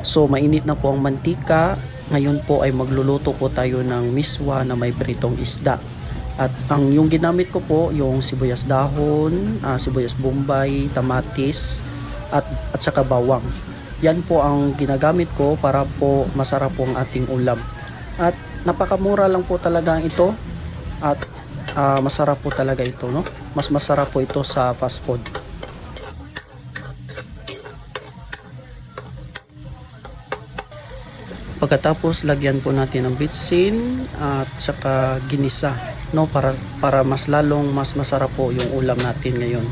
So mainit na po ang mantika. Ngayon po ay magluluto po tayo ng miswa na may pritong isda. At yung ginamit ko po yung sibuyas dahon, sibuyas bombay, kamatis at saka bawang. Yan po ang ginagamit ko para po masarap po ang ating ulam. At napakamura lang po talaga ito at masarap po talaga ito, no? Mas masarap po ito sa fast food. Pagkatapos lagyan po natin ng bitsin at saka ginisa, no, para mas masarap po yung ulam natin ngayon.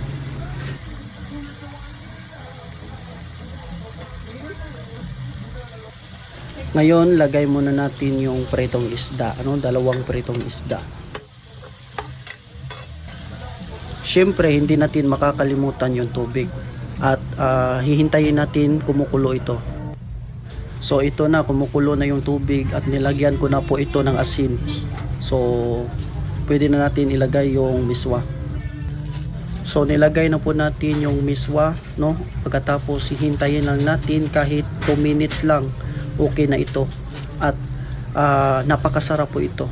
Ngayon lagay muna natin yung pritong isda, dalawang pritong isda. Siyempre hindi natin makakalimutan yung tubig at hihintayin natin kumukulo ito. So ito na, kumukulo na yung tubig at nilagyan ko na po ito ng asin. So pwede na natin ilagay yung miswa. So nilagay na po natin yung miswa, no? Pagkatapos hihintayin lang natin kahit 2 minutes lang, okay na ito. At napakasarap po ito.